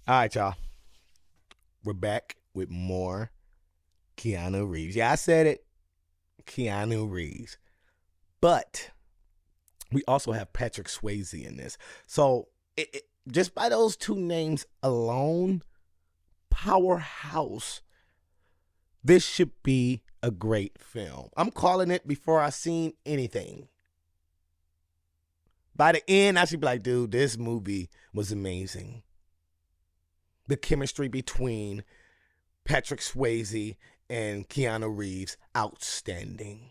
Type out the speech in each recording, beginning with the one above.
All right, y'all. We're back with more Keanu Reeves. Yeah, I said it. Keanu Reeves. But we also have Patrick Swayze in this. So just by those two names alone, powerhouse, this should be a great film. I'm calling it before I seen anything. By the end, I should be like, dude, this movie was amazing. The chemistry between Patrick Swayze and Keanu Reeves, outstanding.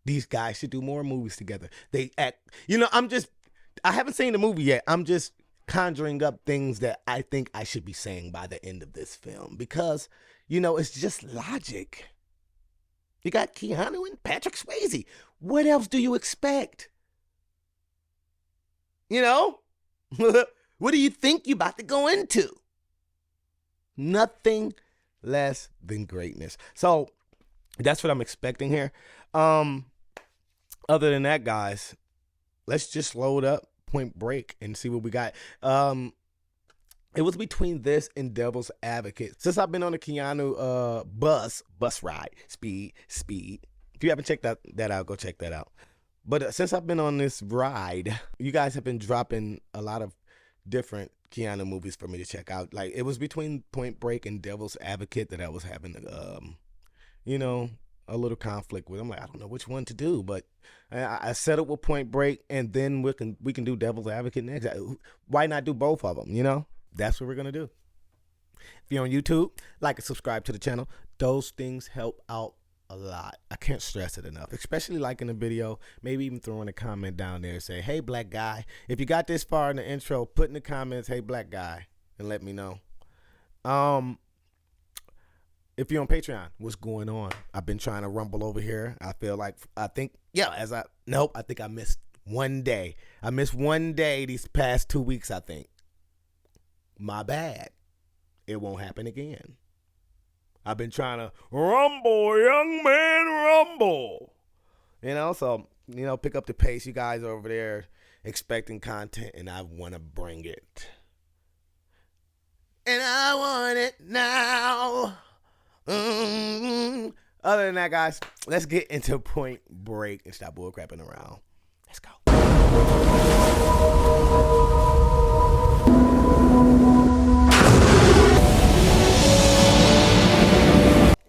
These guys should do more movies together. They act, I haven't seen the movie yet. I'm just conjuring up things that I think I should be saying by the end of this film because, it's just logic. You got Keanu and Patrick Swayze. What else do you expect? What do you think you're about to go into? Nothing less than greatness. So that's what I'm expecting here. Other than that, guys, let's just load up Point Break and see what we got. It was between this and Devil's Advocate. Since I've been on the Keanu bus ride, speed. If you haven't checked that out, go check that out. But since I've been on this ride, you guys have been dropping a lot of different Keanu movies for me to check out. Like, it was between Point Break and Devil's Advocate that I was having, a little conflict with. I'm like, I don't know which one to do, but I settled with Point Break, and then we can do Devil's Advocate next. Why not do both of them? That's what we're gonna do. If you're on YouTube, like and subscribe to the channel. Those things help out a lot. I can't stress it enough, especially liking the video, maybe even throwing a comment down there and say, hey, black guy. If you got this far in the intro, put in the comments, hey, black guy, and let me know. If you're on Patreon, what's going on? I've been trying to rumble over here. I think I missed one day. I missed one day these past 2 weeks, I think. My bad. It won't happen again. I've been trying to rumble, young man, rumble. So, pick up the pace. You guys are over there expecting content, and I want to bring it. And I want it now. Other than that, guys, let's get into Point Break and stop bullcrapping around. Let's go.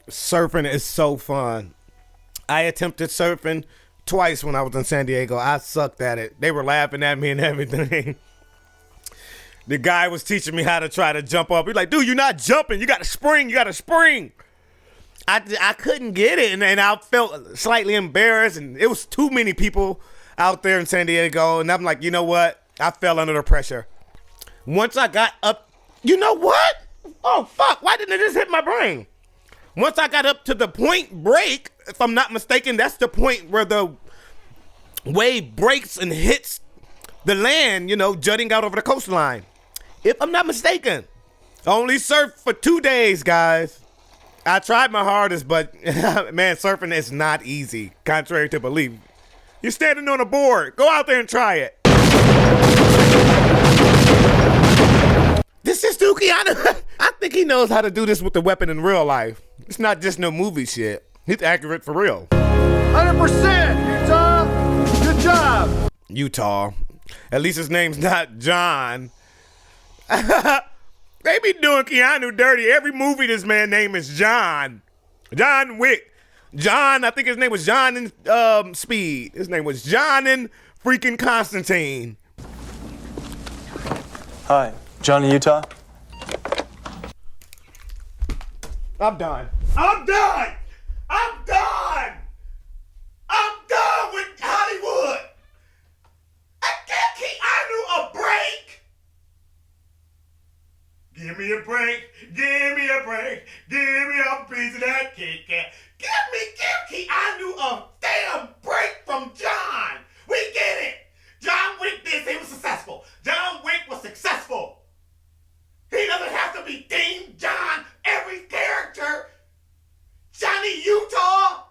Surfing is so fun. I attempted surfing twice when I was in San Diego. I sucked at it. They were laughing at me and everything. The guy was teaching me how to try to jump up. He's like, dude, you're not jumping. You got to spring. I couldn't get it, and I felt slightly embarrassed, and it was too many people out there in San Diego, and I'm like, you know what? I fell under the pressure. Once I got up, you know what? Oh, fuck. Why didn't it just hit my brain? Once I got up to the Point Break, if I'm not mistaken, that's the point where the wave breaks and hits the land, jutting out over the coastline. If I'm not mistaken. I only surfed for 2 days, guys. I tried my hardest, but, man, surfing is not easy, contrary to belief. You're standing on a board. Go out there and try it. This is Keanu. I think he knows how to do this with the weapon in real life. It's not just no movie shit. He's accurate for real. 100%, Utah. Good job. Utah. At least his name's not John. They be doing Keanu dirty. Every movie this man name is John. John Wick. John, I think his name was John in Speed. His name was John in freaking Constantine. Hi, Johnny Utah. I'm done. I'm done with Hollywood. I can't keep Keanu a break. Give me a break. Give me a piece of that Kit Kat. Give Keanu a damn break from John. We get it. John Wick did. He was successful. John Wick was successful. He doesn't have to be Dean John every character. Johnny Utah,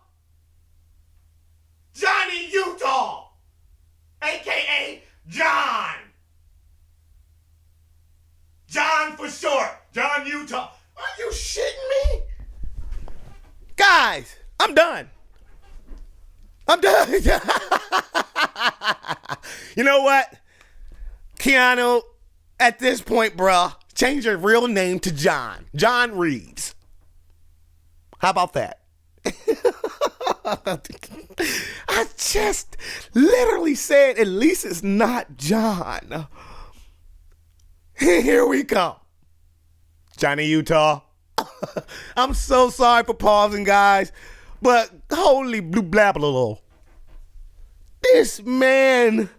a.k.a. John. Guys, I'm done. I'm done. You know what? Keanu, at this point, bruh, change your real name to John. John Reeves. How about that? I just literally said, at least it's not John. Here we come. Johnny Utah. I'm so sorry for pausing, guys, but holy blue blah blah blah. This man.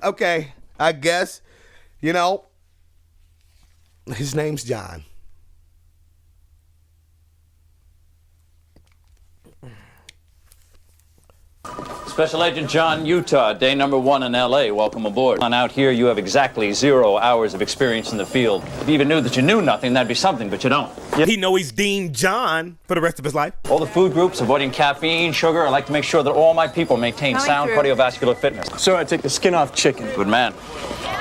Okay, I guess, you know, his name's John. Special Agent John Utah, day number 1 in L.A. Welcome aboard. On out here, you have exactly 0 hours of experience in the field. If you even knew that you knew nothing, that'd be something, but you don't. He know he's deemed John for the rest of his life. All the food groups, avoiding caffeine, sugar. I like to make sure that all my people maintain sound cardiovascular fitness. Sir, I take the skin off chicken. Good man.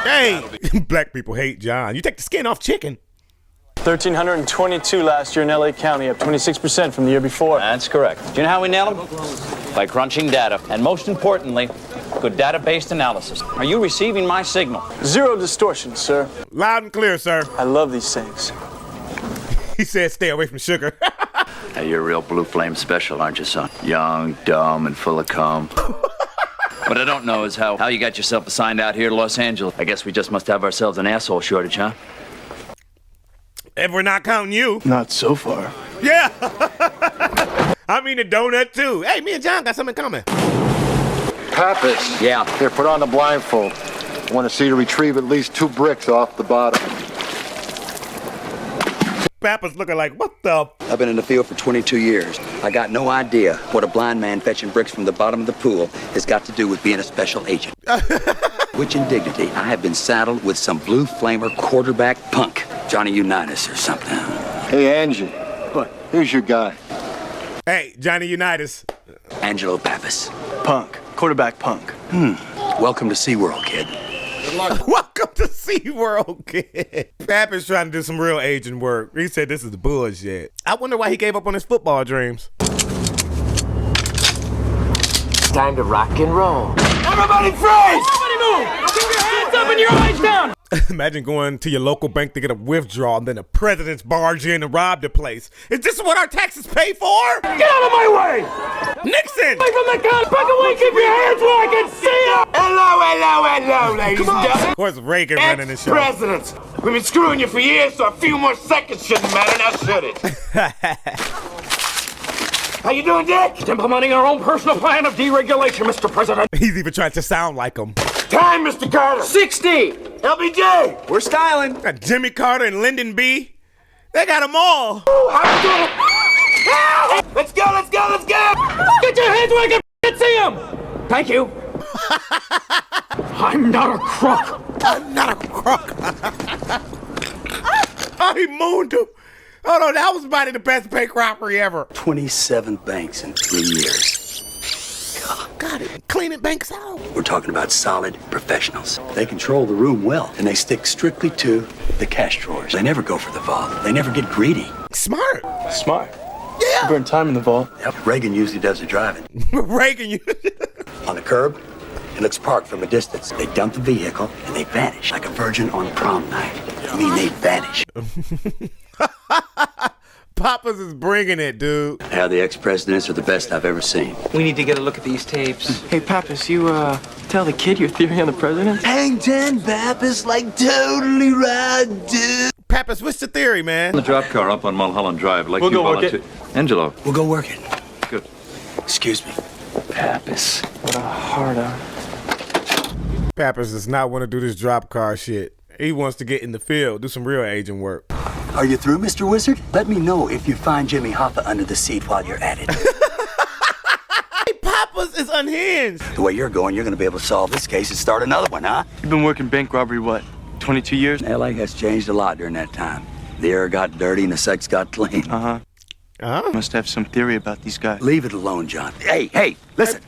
Hey, black people hate John. You take the skin off chicken. 1,322 last year in LA County, up 26% from the year before. That's correct. Do you know how we nail them? By crunching data. And most importantly, good data-based analysis. Are you receiving my signal? 0 distortion, sir. Loud and clear, sir. I love these things. He said stay away from sugar. Hey, you're a real blue flame special, aren't you, son? Young, dumb, and full of cum. What I don't know is how you got yourself assigned out here to Los Angeles. I guess we just must have ourselves an asshole shortage, huh? If we're not counting you. Not so far. Yeah. I mean the donut, too. Hey, me and John got something coming. Pappas. Yeah. Here, put on the blindfold. I want to see you retrieve at least 2 bricks off the bottom. Papa's looking like, what the? I've been in the field for 22 years. I got no idea what a blind man fetching bricks from the bottom of the pool has got to do with being a special agent. Which indignity, I have been saddled with some blue flamer quarterback punk, Johnny Unitas or something. Hey, Angie. What? Here's your guy. Hey, Johnny Unitas. Angelo Pappas. Punk. Quarterback punk. Welcome to SeaWorld, kid. Welcome to SeaWorld, kid. Papa's trying to do some real agent work. He said this is bullshit. I wonder why he gave up on his football dreams. Time to rock and roll. Everybody freeze! Everybody move! Keep your hands up and your eyes down! Imagine going to your local bank to get a withdrawal and then the president's barge in and rob the place. Is this what our taxes pay for? Get out of my way! Nixon! Away from the gun! Back away! Keep your hands where I can see you! Hello, ladies and gentlemen. Where's Reagan running the show? Ex-presidents. We've been screwing you for years, so a few more seconds shouldn't matter, now should it? How you doing, Dick? Implementing our own personal plan of deregulation, Mr. President. He's even trying to sound like him. Time, Mr. Carter. 60. LBJ. We're styling. Got Jimmy Carter and Lyndon B. They got them all. How you doing? Help! Let's go. Get your hands where I can see them! Thank you. I'm not a crook. I'm not a crook. Oh, he mooned him. Hold on, that was probably the best bank robbery ever. 27 banks in 3 years. God, cleaning banks out. We're talking about solid professionals. They control the room well, and they stick strictly to the cash drawers. They never go for the vault. They never get greedy. Smart. Smart. Yeah. Burn time in the vault. Yep. Reagan usually does the driving. Reagan, you. On the curb, it looks parked from a distance. They dump the vehicle, and they vanish like a virgin on prom night. I mean, they vanish. Papa's is bringing it, dude. Yeah, the ex-presidents are the best I've ever seen. We need to get a look at these tapes. Hey, Pappas, you, tell the kid your theory on the president? Hang 10, Pappas, like totally right, dude. Papa's, what's the theory, man? The drop car up on Mulholland Drive, like We'll you go work volunteered. Angelo. We'll go work it. Good. Excuse me. Pappas. What a hard-on. Papa's does not want to do this drop car shit. He wants to get in the field, do some real agent work. Are you through, Mr. Wizard? Let me know if you find Jimmy Hoffa under the seat while you're at it. Hey, Papa's is unhinged. The way you're going, you're going to be able to solve this case and start another one, huh? You've been working bank robbery, what, 22 years? LA has changed a lot during that time. The air got dirty and the sex got clean. Uh-huh. Huh? Must have some theory about these guys. Leave it alone, John. Hey, listen.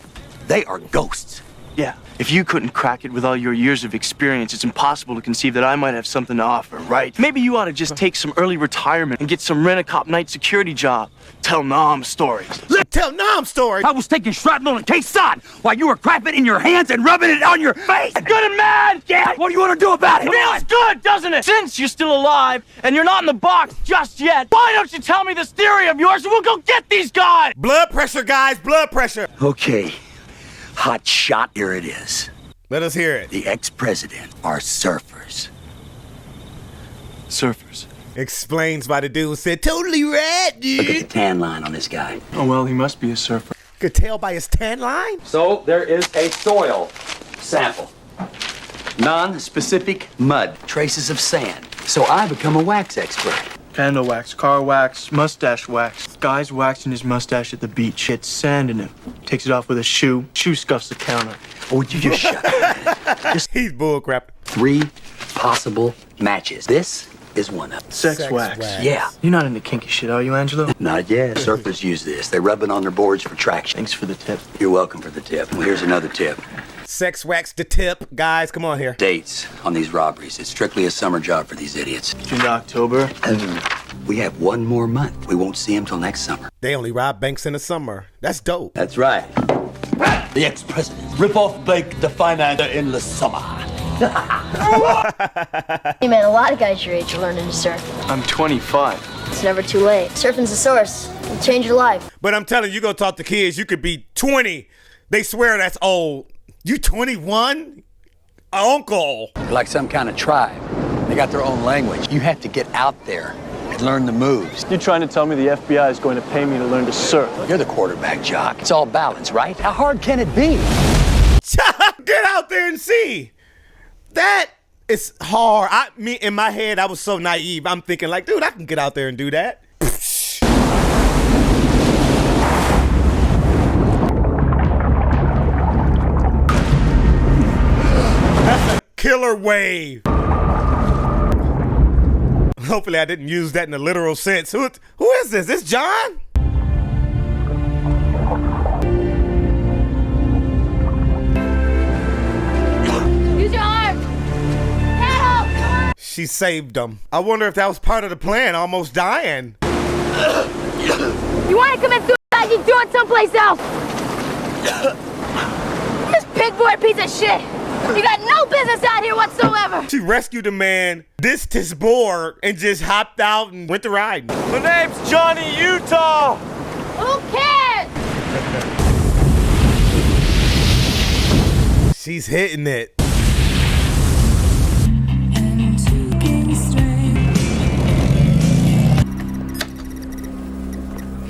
They are ghosts. Yeah. If you couldn't crack it with all your years of experience, it's impossible to conceive that I might have something to offer, right? Maybe you ought to just take some early retirement and get some rent-a-cop night security job. Tell Nom stories. Tell Nom stories. I was taking shrapnel and K-Sun while you were crapping in your hands and rubbing it on your face. Good and mad! Yeah, what do you want to do about it? Feels good, doesn't it? Since you're still alive and you're not in the box just yet, why don't you tell me this theory of yours and we'll go get these guys? Blood pressure, guys. Blood pressure. Okay, hot shot, here it is. Let us hear it. The ex-president are surfers. Surfers. Explains why the dude said, totally right, dude. Look at the tan line on this guy. Oh, well, he must be a surfer. Could tell by his tan line. So there is a soil sample. Non-specific mud, traces of sand. So I become a wax expert. Candle wax, car wax, mustache wax. Guy's waxing his mustache at the beach. It's sand in him. Takes it off with a shoe. Shoe scuffs the counter. Or would you just shut up? He's bullcrap. 3 possible matches. This is one of them. Sex wax. Yeah. You're not into kinky shit, are you, Angelo? Not yet. Surfers use this. They rub it on their boards for traction. Thanks for the tip. You're welcome for the tip. Well, here's another tip. Sex wax the tip. Guys, come on here. Dates on these robberies. It's strictly a summer job for these idiots. June to October. We have 1 more month. We won't see him till next summer. They only rob banks in the summer. That's dope. That's right. The ex-president. Rip off Blake the financier in the summer. Hey man, a lot of guys your age are learning to surf. I'm 25. It's never too late. Surfing's the source. It'll change your life. But I'm telling you, you go talk to kids, you could be 20. They swear that's old. You 21? Uncle. They're like some kind of tribe. They got their own language. You have to get out there and learn the moves. You're trying to tell me the FBI is going to pay me to learn to surf? You're the quarterback, Jock. It's all balance, right? How hard can it be? Get out there and see. That is hard. In my head, I was so naive. I'm thinking like, dude, I can get out there and do that. That's a killer wave. Hopefully I didn't use that in a literal sense. Who is this? This John? Use your arm. Help! She saved him. I wonder if that was part of the plan, almost dying. You want to commit suicide? You do it someplace else. This pig boy piece of shit. You got no business out here whatsoever. She rescued a man, dissed his board, and just hopped out and went to riding. My name's Johnny Utah. Who cares? She's hitting it.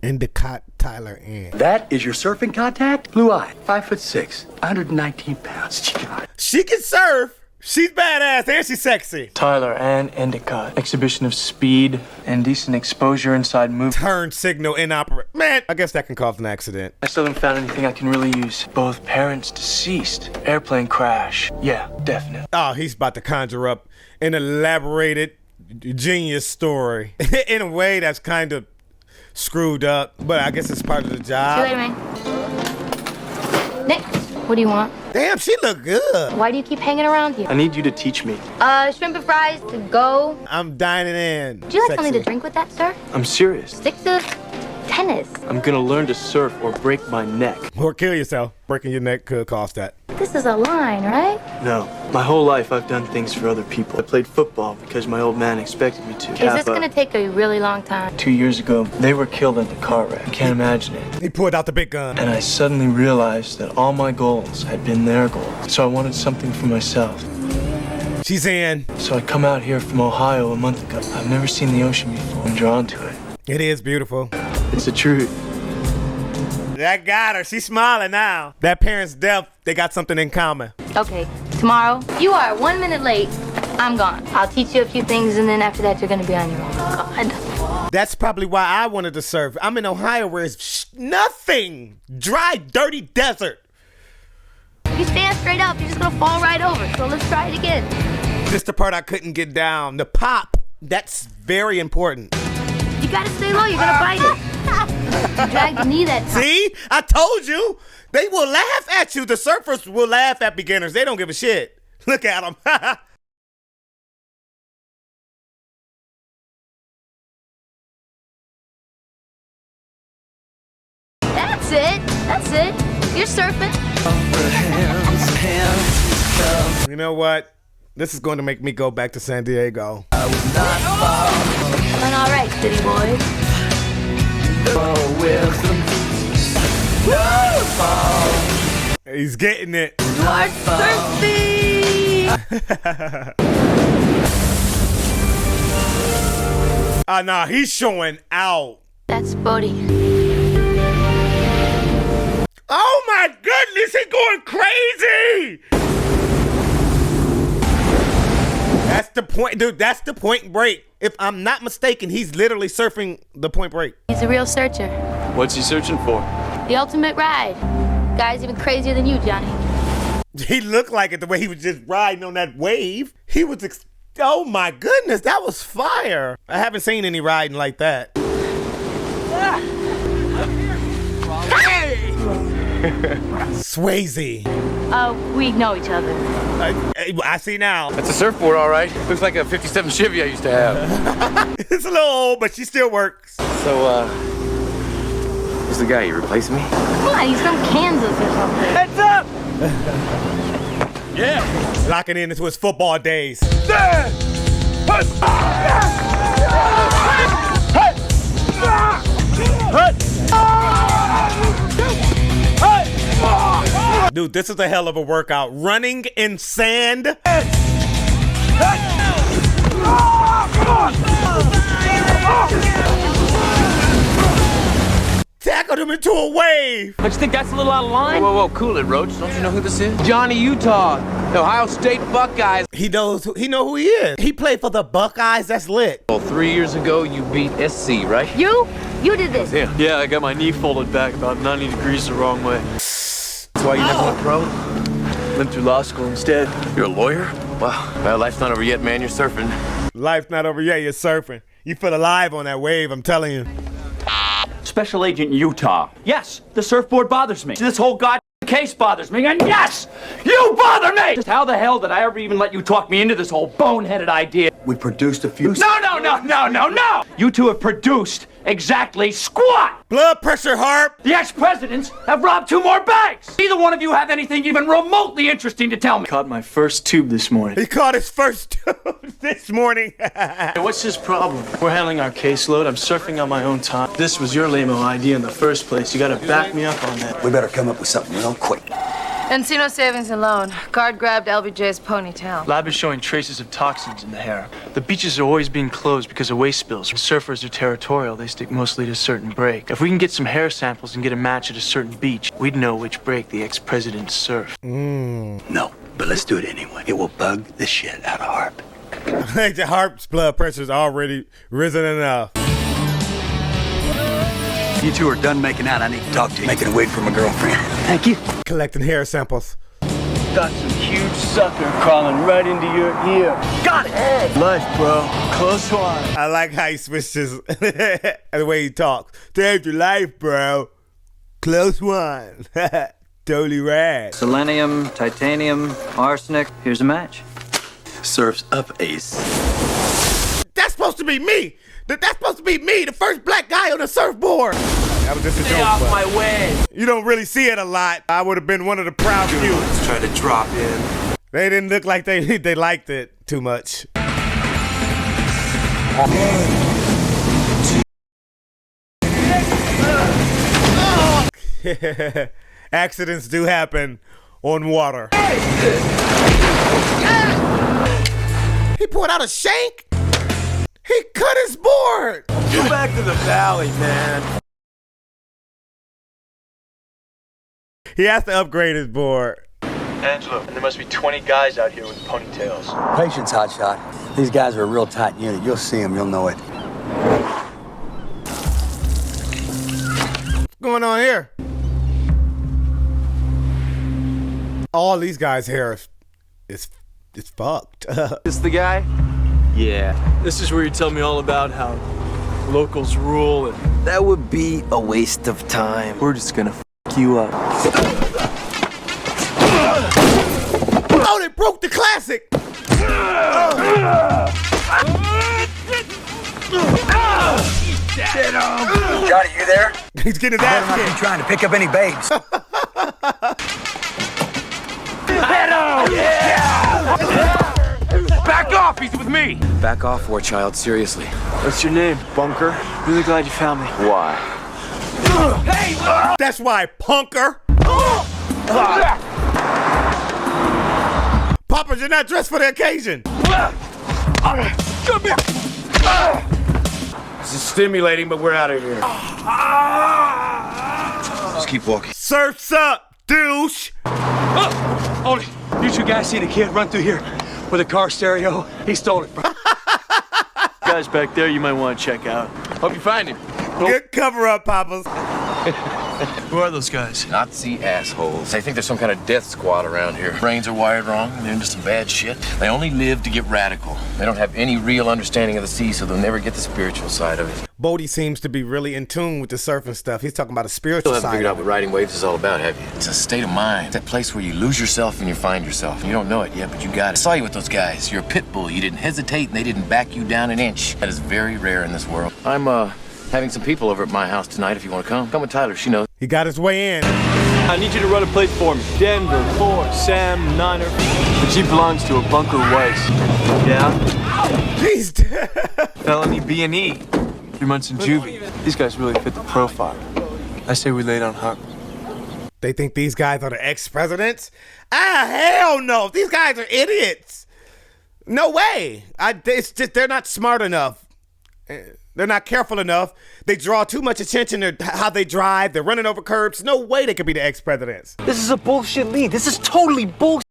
Endicott Tyler in. That is your surfing contact? Blue eye, 5'6", 119 pounds. She can surf. She's badass and she's sexy. Tyler and Endicott. Exhibition of speed and decent exposure inside move. Turn signal inoperable. Man, I guess that can cause an accident. I still haven't found anything I can really use. Both parents deceased. Airplane crash. Yeah, definite. Oh, he's about to conjure up an elaborated genius story in a way that's kind of screwed up, but I guess it's part of the job. See you later, man. Nick, what do you want? Damn, she look good. Why do you keep hanging around here? I need you to teach me. Shrimp and fries to go. I'm dining in. Would you like Sexy. something to drink with that, sir? I'm serious. Stick to tennis. I'm gonna learn to surf or break my neck. Or kill yourself. Breaking your neck could cost that. This is a line, right? No. My whole life I've done things for other people. I played football because my old man expected me to. Is this gonna take a really long time? 2 years ago, they were killed in a car wreck. I can't imagine it. He pulled out the big gun. And I suddenly realized that all my goals had been their goals. So I wanted something for myself. She's in. So I come out here from Ohio a month ago. I've never seen the ocean before. I'm drawn to it. It is beautiful. It's the truth. That got her. She's smiling now. That parent's death, they got something in common. Okay, tomorrow, you are 1 minute late. I'm gone. I'll teach you a few things, and then after that, you're gonna be on your own. God. That's probably why I wanted to surf. I'm in Ohio where it's nothing. Dry, dirty desert. If you stand straight up, you're just gonna fall right over. So let's try it again. This the part I couldn't get down. The pop, that's very important. You gotta stay low, you're gonna bite it. You dragged the knee that time. See? I told you. They will laugh at you. The surfers will laugh at beginners. They don't give a shit. Look at them. That's it. That's it. You're surfing. You know what? This is going to make me go back to San Diego. Doing all right, city boys. He's getting it. Start surfing. Nah, he's showing out. That's Bodie. Oh my goodness, he's going crazy. That's the point, dude. That's the Point Break. If I'm not mistaken, he's literally surfing the Point Break. He's a real searcher. What's he searching for? The ultimate ride. Guy's even crazier than you, Johnny. He looked like it the way he was just riding on that wave. He was, oh my goodness, that was fire. I haven't seen any riding like that. Swayze. We know each other. I see now. That's a surfboard, all right. Looks like a 57 Chevy I used to have. It's a little old, but she still works. So, who's the guy? You replacing me? Come on, he's from Kansas or something. Heads up! Yeah. Locking into his football days. Dude, this is a hell of a workout. Running in sand. Tackled him into a wave. Don't you think that's a little out of line? Whoa, cool it, Roach. Don't you know who this is? Johnny Utah, the Ohio State Buckeyes. He know who he is. He played for the Buckeyes. That's lit. Well, 3 years ago, you beat SC, right? You? You did this. Yeah, I got my knee folded back about 90 degrees the wrong way. That's why you never went pro? Went through law school instead. You're a lawyer? Wow. Well, life's not over yet, man. You're surfing. Life's not over yet. You're surfing. You feel alive on that wave, I'm telling you. Special Agent Utah. Yes, the surfboard bothers me. This whole goddamn case bothers me. And yes, you bother me! Just how the hell did I ever even let you talk me into this whole boneheaded idea? We produced a few... No! You two have produced exactly squat! Blood pressure, Harp. The ex-presidents have robbed 2 more banks! Neither one of you have anything even remotely interesting to tell me. Caught my first tube this morning. He caught his first tube this morning. Hey, what's his problem? We're handling our caseload. I'm surfing on my own time. This was your lame-o idea in the first place. You gotta back me up on that. We better come up with something real quick. Encino Savings and Loan. Guard grabbed LBJ's ponytail. Lab is showing traces of toxins in the hair. The beaches are always being closed because of waste spills. Surfers are territorial. They stick mostly to certain break. If we can get some hair samples and get a match at a certain beach, we'd know which break the ex-president surfed. No, but let's do it anyway. It will bug the shit out of Harp. The Harp's blood pressure's already risen enough. You two are done making out. I need to talk to you. Making a wig for my girlfriend. Thank you. Collecting hair samples. Got some huge sucker crawling right into your ear. Got it! Life, bro. Close one. I like how he switches the way he talks. Saved your life, bro. Close one. Totally rad. Selenium, titanium, arsenic. Here's a match. Surf's up, Ace. That's supposed to be me. That's supposed to be me, the first black guy on a surfboard. That was just a joke. Get off my way. You don't really see it a lot. I would have been one of the proud few. Let's try to drop in. They didn't look like they liked it too much. Accidents do happen on water. He pulled out a shank. He cut his board. Go back to the valley, man. He has to upgrade his board. Angelo, there must be 20 guys out here with ponytails. Patience, hotshot. These guys are a real tight unit. You'll see them, you'll know it. What's going on here? All these guys' hair is fucked. This the guy? Yeah. This is where you tell me all about how locals rule, and That would be a waste of time. we're just gonna f you up. Oh, they broke the classic. Johnny, you there? He's getting his ass kicked. Trying to pick up any babes. Back off, he's with me. Back off, war child, seriously. What's your name, Bunker? Really glad you found me. Why? That's why, punker. Poppers, you're not dressed for the occasion. This is stimulating, but we're out of here. Just keep walking. Surf's up, douche. Hold it. You two guys seen a kid run through here with a car stereo? He stole it. Guys back there you might want to check out. Hope you find him. Good cover up, Poppers. Who are those guys? Nazi assholes. They think there's some kind of death squad around here. Brains are wired wrong. They're into some bad shit. They only live to get radical. They don't have any real understanding of the sea, so they'll never get the spiritual side of it. Bodie seems to be really in tune with the surfing stuff. He's talking about a You spiritual still haven't side. figured out of what it. riding waves is all about, have you? It's a state of mind. It's that place where you lose yourself and you find yourself. You don't know it yet, but you got it. I saw you with those guys. You're a pit bull. You didn't hesitate and they didn't back you down an inch. That is very rare in this world. I'm having some people over at my house tonight if you want to come. Come with Tyler, she knows. He got his way in. I need you to run a plate for me. Denver, 4, Sam, Niner. The Jeep belongs to a Bunker Weiss. Yeah? He's dead. Felony B&E. 3 months in juvie. These guys really fit the profile. I say we lay down hot. They think these guys are the ex-presidents? Ah, hell no. These guys are idiots. No way. It's just they're not smart enough. They're not careful enough. They draw too much attention to how they drive. They're running over curbs. No way they could be the ex-presidents. This is a bullshit lead. This is totally bullshit.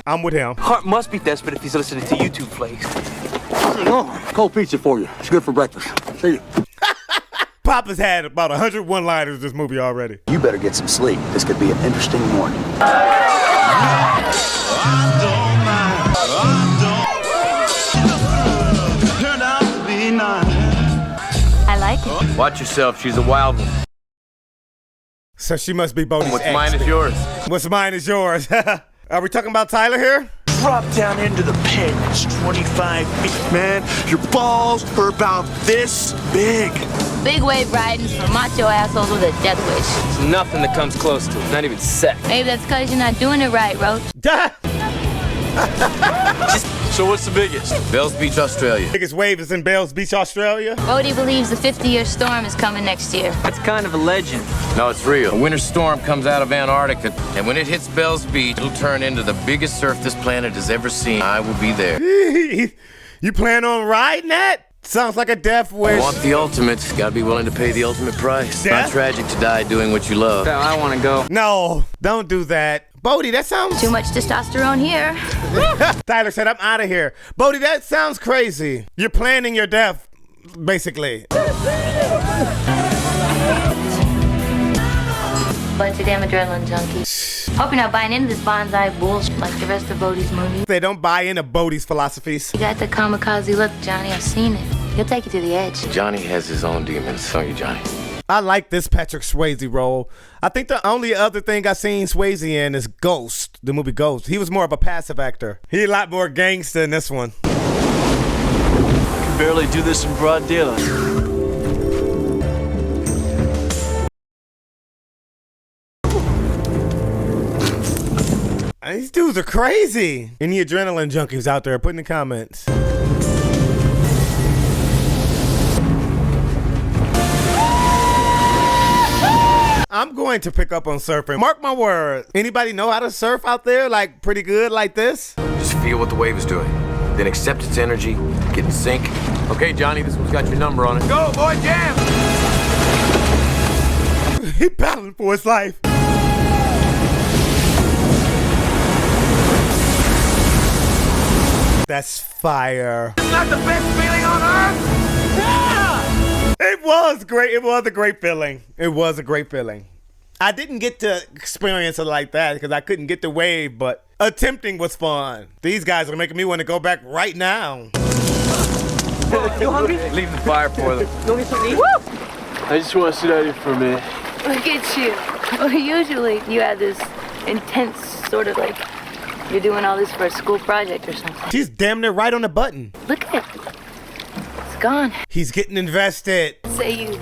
I'm with him. Hart must be desperate if he's listening to YouTube flakes. Cold pizza for you. It's good for breakfast. See you. Papa's had about 100 one-liners this movie already. You better get some sleep. This could be an interesting morning. I like it. Watch yourself, she's a wild one. So she must be Bodie's What's ex. mine is yours. What's mine is yours. Are we talking about Tyler here? Drop down into the pit. It's 25 feet, man. Your balls are about this big. Big wave riding for macho assholes with a death wish. It's nothing that comes close to it. Not even sex. Maybe that's because you're not doing it right, Roach. So what's the biggest? Bells Beach, Australia. Biggest wave is in Bells Beach, Australia. Bodie believes the 50-year storm is coming next year. That's kind of a legend. No, it's real. A winter storm comes out of Antarctica, and when it hits Bells Beach, it'll turn into the biggest surf this planet has ever seen. I will be there. You plan on riding that? Sounds like a death wish. Want the ultimate, gotta be willing to pay the ultimate price. Yeah? Not tragic to die doing what you love. I want to go. No, don't do that. Bodie, that sounds... Too much testosterone here. Tyler said, I'm out of here. Bodie, that sounds crazy. You're planning your death, basically. Bunch of damn adrenaline junkies. Hope you're not buying into this bonsai bullshit like the rest of Bodie's movies. They don't buy into Bodie's philosophies. You got the kamikaze look, Johnny. I've seen it. He'll take you to the edge. Johnny has his own demons, don't you, Johnny? I like this Patrick Swayze role. I think the only other thing I've seen Swayze in is Ghost, the movie Ghost. He was more of a passive actor. He a lot more gangster in this one. I can barely do this in broad daylight. These dudes are crazy. Any adrenaline junkies out there, put in the comments. I'm going to pick up on surfing. Mark my words. Anybody know how to surf out there, like pretty good like this? Just feel what the wave is doing. Then accept its energy, get in sync. Okay, Johnny, this one's got your number on it. Go, boy, jam! He battling for his life. That's fire. It's not the best feeling on earth! Yeah! It was great. It was a great feeling. It was a great feeling. I didn't get to experience it like that because I couldn't get the wave, but attempting was fun. These guys are making me want to go back right now. You hungry? Leave the fire for them. You want me something to eat? Woo! I just want to sit out here for a minute. Look at you. Well, usually you have this intense sort of like you're doing all this for a school project or something. She's damn near right on the button. Look at it. It's gone. He's getting invested. Say you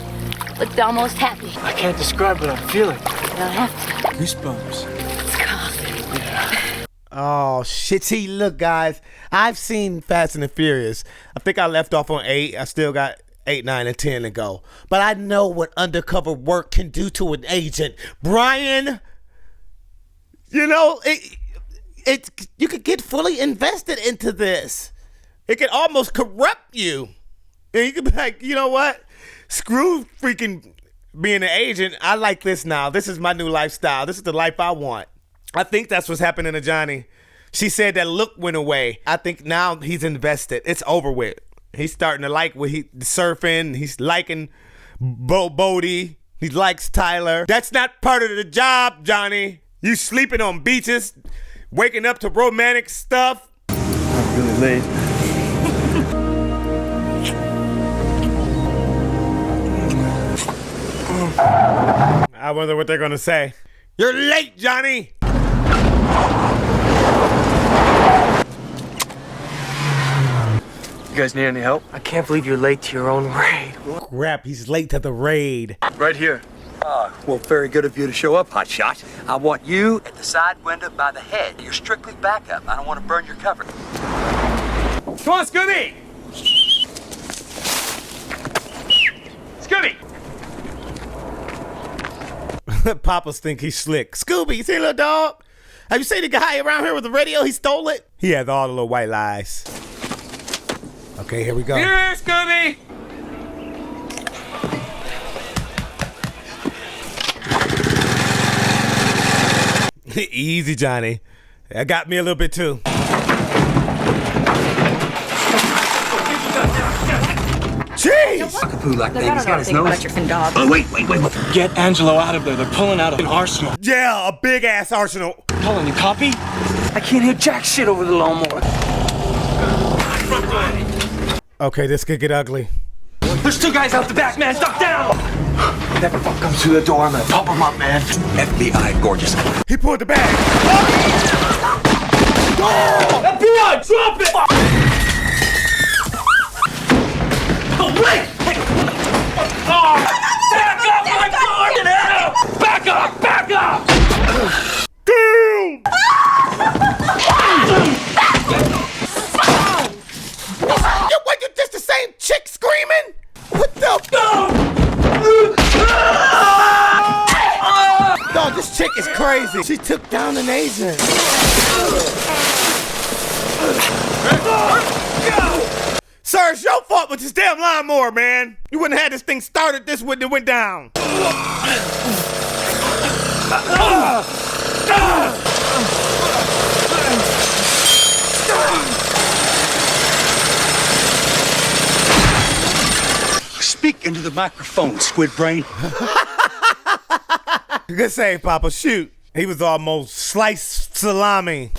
looked almost happy. I can't describe what I'm feeling. You don't have to. Goosebumps. It's gone. Oh, shit. See, look, guys. I've seen Fast and the Furious. I think I left off on 8. I still got 8, 9, and 10 to go. But I know what undercover work can do to an agent. Brian, you know, you could get fully invested into this. It could almost corrupt you. And you could be like, you know what? Screw freaking being an agent. I like this now. This is my new lifestyle. This is the life I want. I think that's what's happening to Johnny. She said that look went away. I think now he's invested. It's over with. He's starting to like what surfing. He's liking Bodie. He likes Tyler. That's not part of the job, Johnny. You sleeping on beaches, waking up to romantic stuff. I'm really late. I wonder what they're gonna say. You're late, Johnny. You guys need any help? I can't believe you're late to your own raid. Crap, he's late to the raid. Right here. Well, very good of you to show up, hotshot. I want you at the side window by the head. You're strictly backup. I don't want to burn your cover. Come on, Scooby! Scooby! Papas think he's slick. Scooby, you see little dog? Have you seen the guy around here with the radio? He stole it. He has all the little white lies. Okay, here we go. Here, Scooby! Easy, Johnny. That got me a little bit too. Jeez! Cockapoo like that. He's got his nose. Oh, wait. Get Angelo out of there. They're pulling out an arsenal. Yeah, a big ass arsenal. Colin, you copy? I can't hear jack shit over the lawnmower. Okay, this could get ugly. There's 2 guys out the back, man. Duck down! Whatever fuck comes through the door, I'm gonna pop them up, man. FBI, gorgeous. He pulled the bag. FBI, drop it! Oh, wait! Oh, back up, my God! Back up! Back up! Damn! What, you just the same chick screaming? What the? Dog, this chick is crazy. She took down an agent. Sir, it's your fault with this damn lawnmower, man. You wouldn't have had this thing started, this wouldn't have went down. Speak into the microphone, squid brain. Good save, Papa. Shoot. He was almost sliced salami.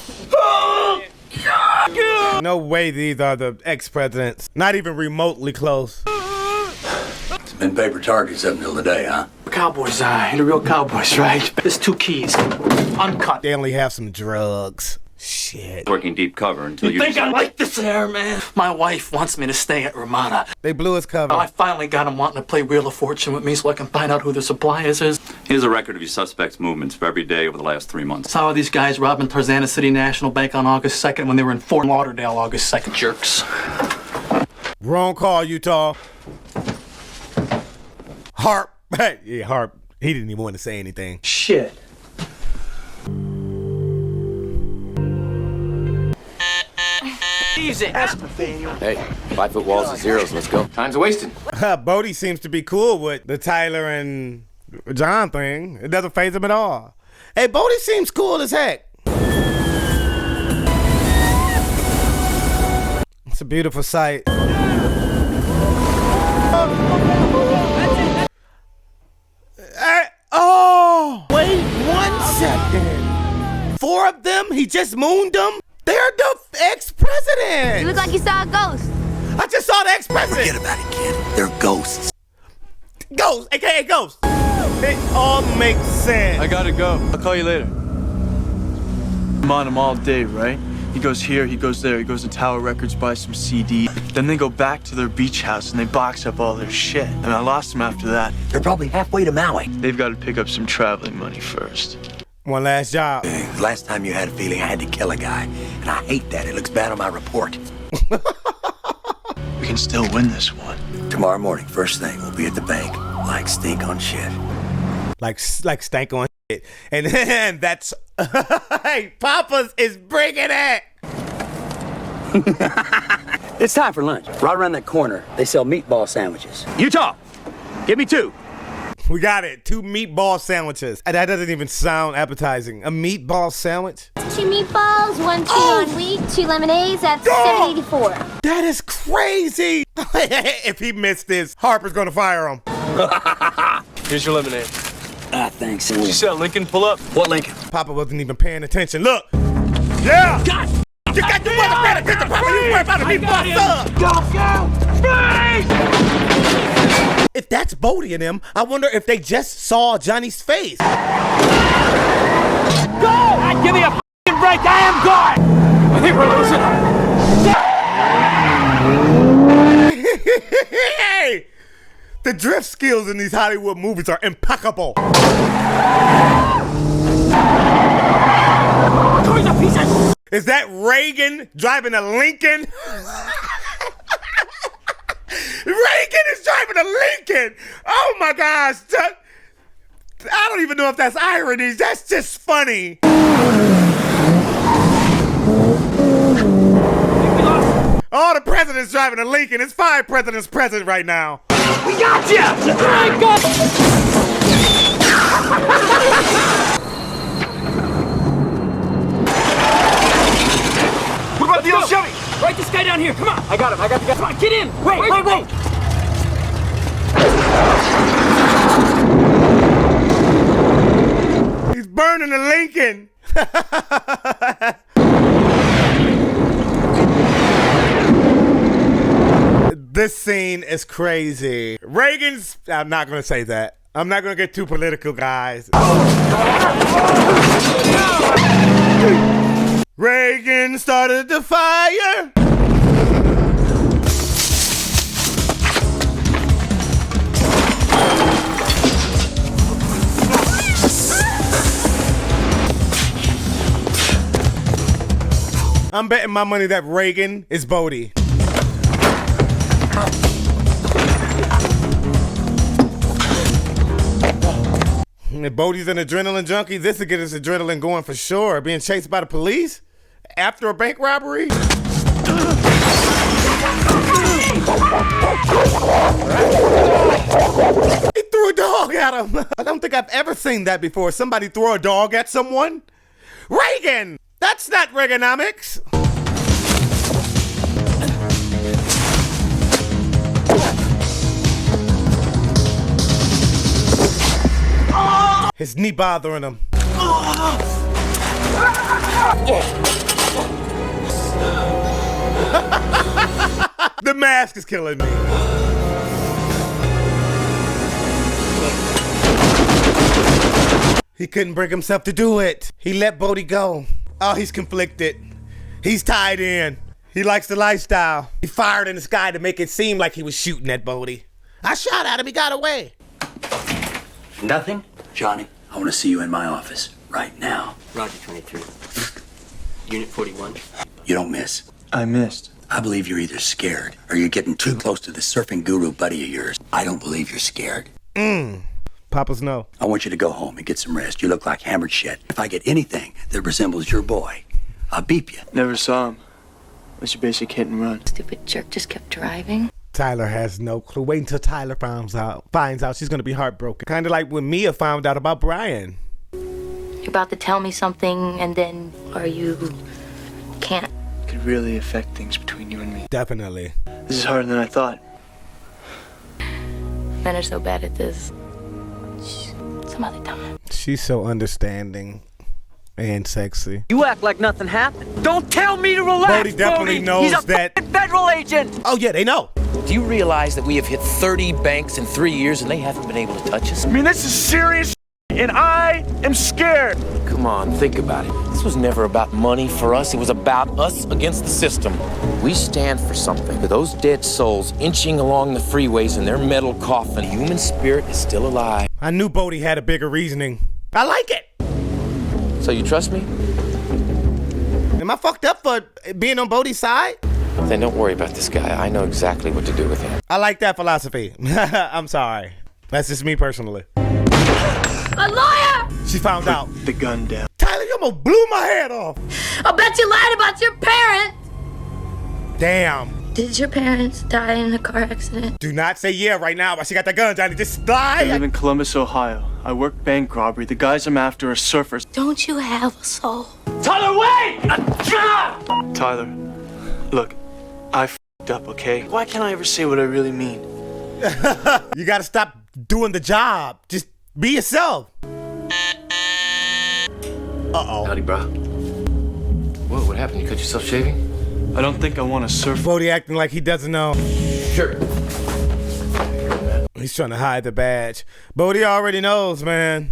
No way these are the ex-presidents. Not even remotely close. It's been paper targets up until today, huh? Cowboys, the real cowboys, right? There's 2 keys. Uncut. They only have some drugs. Shit. Working deep cover until You think I like this hair, man? My wife wants me to stay at Ramada. They blew his cover. I finally got him wanting to play Wheel of Fortune with me so I can find out who the suppliers is. Here's a record of your suspect's movements for every day over the last 3 months. Saw these guys robbing Tarzana City National Bank on August 2nd when they were in Fort Lauderdale August 2nd. Jerks. Wrong call, Utah. Harp. Yeah, Harp. He didn't even want to say anything. Shit. Easy. Hey, 5-foot walls and zeros. Let's go. Time's wasted. Bodie seems to be cool with the Tyler and John thing. It doesn't faze him at all. Hey, Bodie seems cool as heck. It's a beautiful sight. Oh, wait 1 second. 4 of them? He just mooned them? They're the ex-president. You look like you saw a ghost. I just saw the expression. Forget about it, kid. They're ghosts. Ghosts, aka ghosts. It all makes sense. I gotta go. I'll call you later. I'm on him all day, right? He goes here, he goes there, he goes to Tower Records, buys some CD. Then they go back to their beach house and they box up all their shit. And I lost him after that. They're probably halfway to Maui. They've got to pick up some traveling money first. One last job. Last time you had a feeling I had to kill a guy, and I hate that. It looks bad on my report. We can still win this one. Tomorrow morning, first thing, we'll be at the bank, like stink on shit. Like stank on shit. And then that's, hey, Papa's is bringing it. It's time for lunch. Right around that corner, they sell meatball sandwiches. Utah, give me 2. We got it. 2 meatball sandwiches. And that doesn't even sound appetizing. A meatball sandwich? 2 meatballs, 1 tuna on wheat, 2 lemonades. That's $7.84. That is crazy. If he missed this, Harper's gonna fire him. Here's your lemonade. Thanks. Did you see that Lincoln pull up? What Lincoln? Papa wasn't even paying attention. Look. Yeah. God. You wasn't paying attention, Papa. You were about a meatball sub. Go! Freeze! If that's Bodie and them, I wonder if they just saw Johnny's face. Go! Give me a f***ing break. I am gone! I think we're losing. Hey! The drift skills in these Hollywood movies are impeccable. Is that Reagan driving a Lincoln? Reagan is driving a Lincoln! Oh my gosh! I don't even know if that's irony. That's just funny. Oh, the president's driving a Lincoln. It's 5 presidents present right now. We got you! What about the old Chevy? Right this guy down here. Come on. I got him. I got the guy. Come on, get in. Wait. He's burning a Lincoln. This scene is crazy. Reagan's, I'm not gonna say that. I'm not gonna get too political, guys. Reagan started the fire. I'm betting my money that Reagan is Bodie. If Bodie's an adrenaline junkie, this will get his adrenaline going for sure. Being chased by the police after a bank robbery. He threw a dog at him. I don't think I've ever seen that before. Somebody throw a dog at someone. Reagan! That's not Reaganomics. His knee bothering him. The mask is killing me. He couldn't bring himself to do it. He let Bodie go. Oh, he's conflicted. He's tied in. He likes the lifestyle. He fired in the sky to make it seem like he was shooting at Bodie. I shot at him, he got away. Nothing? Johnny, I want to see you in my office right now. Roger, 23. Unit 41. You don't miss. I missed. I believe you're either scared or you're getting too close to the surfing guru buddy of yours. I don't believe you're scared. Papa's no. I want you to go home and get some rest. You look like hammered shit. If I get anything that resembles your boy, I'll beep you. Never saw him. What's your basic hit and run? Stupid jerk just kept driving. Tyler has no clue. Wait until Tyler finds out. She's gonna be heartbroken. Kind of like when Mia found out about Brian. You're about to tell me something, and then, or you can't. It could really affect things between you and me. Definitely. This is harder than I thought. Men are so bad at this. Some other time. She's so understanding. And sexy. You act like nothing happened. Don't tell me to relax, Bodie definitely knows He's a that. federal agent. Oh yeah, they know. Do you realize that we have hit 30 banks in 3 years and they haven't been able to touch us? I mean, this is serious, and I am scared. Come on, think about it. This was never about money for us. It was about us against the system. We stand for something. For those dead souls inching along the freeways in their metal coffin, the human spirit is still alive. I knew Bodie had a bigger reasoning. I like it. So you trust me? Am I fucked up for being on Bodie's side? Then don't worry about this guy. I know exactly what to do with him. I like that philosophy. I'm sorry. That's just me personally. A lawyer! She found out. The gun down. Tyler, you almost blew my head off. I bet you lied about your parents. Damn. Did your parents die in a car accident? Do not say yeah right now while she got the gun, Johnny. Just lie. I live in Columbus, Ohio. I work bank robbery. The guys I'm after are surfers. Don't you have a soul? Tyler, wait! Tyler, look, I f***ed up, okay? Why can't I ever say what I really mean? You gotta stop doing the job. Just be yourself. Uh-oh. Howdy, bro. What happened? You cut yourself shaving? I don't think I want to surf. Bodie acting like he doesn't know. Sure. He's trying to hide the badge. Bodie already knows, man.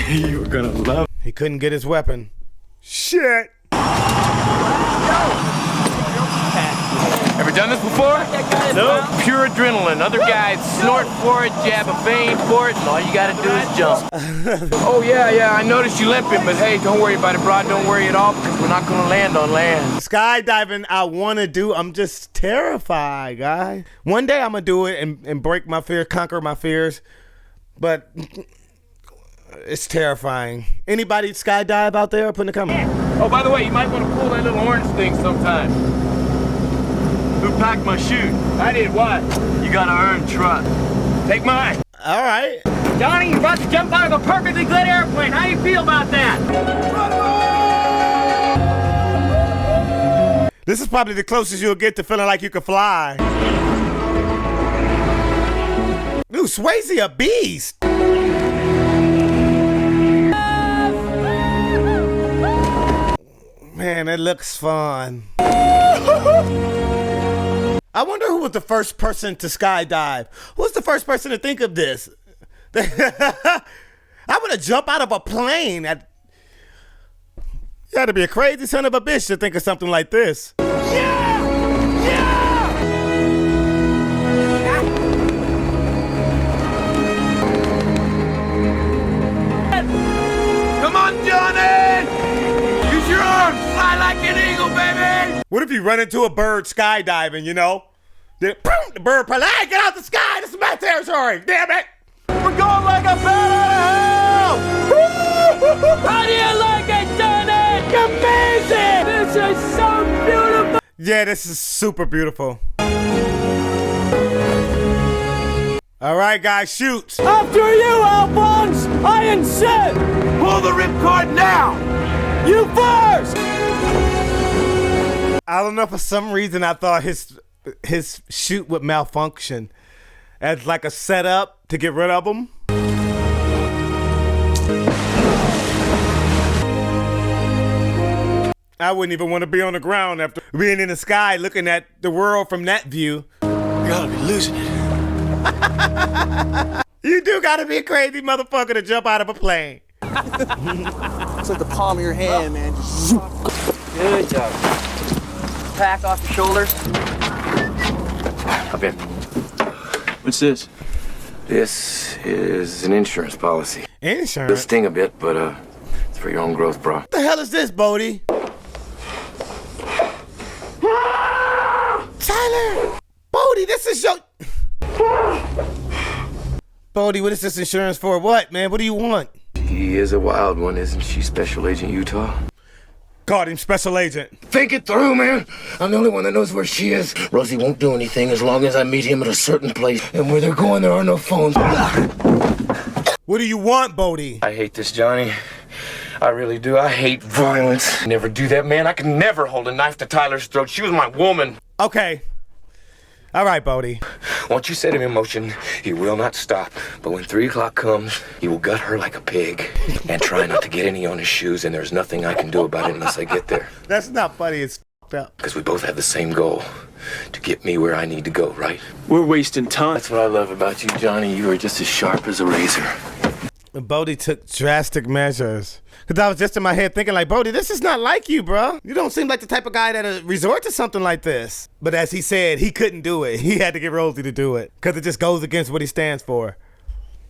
You were gonna love. He couldn't get his weapon. Shit. Ever done this before? No. Pure adrenaline. Other guys snort for it, jab a vein for it, and all you gotta do is jump. Oh, yeah, I noticed you limping, but hey, don't worry about it, bro. Don't worry at all, because we're not gonna land on land. Skydiving, I want to do. I'm just terrified, guy. One day I'm going to do it and break my fear, conquer my fears. But it's terrifying. Anybody skydive out there? Put in the comment. Oh, by the way, you might want to pull that little orange thing sometime. Who packed my chute? I did what? You gotta earn trust. Take mine. All right. Donnie, you're about to jump out of a perfectly good airplane. How do you feel about that? This is probably the closest you'll get to feeling like you can fly. Ooh, Swayze a beast. Man, it looks fun. I wonder who was the first person to skydive. Who was the first person to think of this? I want to jump out of a plane. You got to be a crazy son of a bitch to think of something like this. Yeah! Come on, Johnny! Use your arms. Fly like an eagle, baby! What if you run into a bird skydiving, you know? The bird probably, hey, get out the sky! This is my territory! Damn it! We're going like a bat out of hell! How do you like it, Johnny? Amazing! This is so beautiful! Yeah, this is super beautiful. All right, guys, shoot. After you, Alphonse! I insist! Pull the ripcord now! You first! I don't know, for some reason I thought his shoot would malfunction as like a setup to get rid of him. I wouldn't even want to be on the ground after being in the sky looking at the world from that view. You gotta be losing it. You do gotta be a crazy motherfucker to jump out of a plane. It's like the palm of your hand, man. Just zoom. Good job. Pack off your shoulders. Hop in. What's this? This is an insurance policy. It'll Insurance? sting a bit, but it's for your own growth, bro. What the hell is this, Bodie? Tyler! Bodie, this is your... Bodie, what is this insurance for? What, man? What do you want? She is a wild one, isn't she, Special Agent Utah? Called him Special Agent. Think it through, man. I'm the only one that knows where she is. Rosie won't do anything as long as I meet him at a certain place. And where they're going, there are no phones. What do you want, Bodie? I hate this, Johnny. I really do. I hate violence. Never do that, man. I can never hold a knife to Tyler's throat. She was my woman. Okay. All right, Bodie. Once you set him in motion, he will not stop. But when 3 o'clock comes, he will gut her like a pig and try not to get any on his shoes, and there's nothing I can do about it unless I get there. That's not funny. It's f***ed up. Because we both have the same goal, to get me where I need to go, right? We're wasting time. That's what I love about you, Johnny. You are just as sharp as a razor. Bodie took drastic measures. Because I was just in my head thinking like, Bodie, this is not like you, bro. You don't seem like the type of guy that'll resort to something like this. But as he said, he couldn't do it. He had to get Rosie to do it. Because it just goes against what he stands for.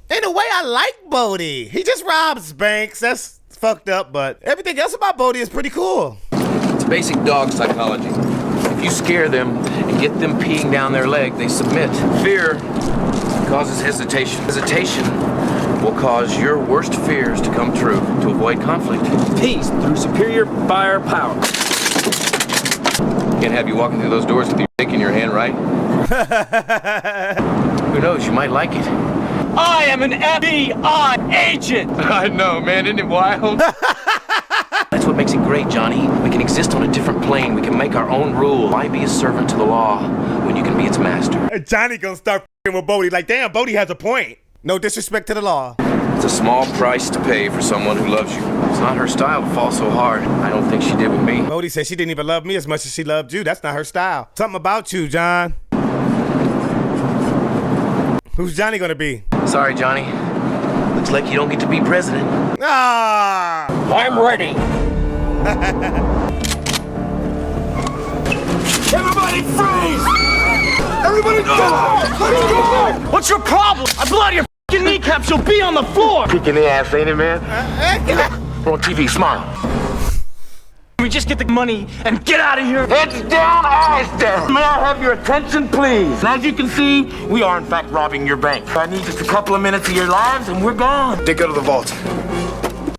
In a way, I like Bodie. He just robs banks. That's fucked up, but everything else about Bodie is pretty cool. It's basic dog psychology. If you scare them and get them peeing down their leg, they submit. Fear causes hesitation. Hesitation will cause your worst fears to come true to avoid conflict. Peace through superior firepower. Can't have you walking through those doors with your dick in your hand, right? Who knows, you might like it. I am an FBI agent! I know, man, isn't it wild? That's what makes it great, Johnny. We can exist on a different plane. We can make our own rules. Why be a servant to the law when you can be its master? Johnny gonna start f***ing with Bodie like, damn, Bodie has a point. No disrespect to the law. It's a small price to pay for someone who loves you. It's not her style to fall so hard. I don't think she did with me. Bodie said she didn't even love me as much as she loved you. That's not her style. Something about you, John. Who's Johnny gonna be? Sorry, Johnny. Looks like you don't get to be president. Ah! I'm ready. Everybody freeze! Everybody go! Let's go! What's your problem? I blow out your f***ing kneecaps, you'll be on the floor! Kick in the ass, ain't it, man? We're on TV, smile. Can we just get the money and get out of here? Heads down, eyes down. May I have your attention, please? And as you can see, we are in fact robbing your bank. I need just a couple of minutes of your lives and we're gone. They go to the vault.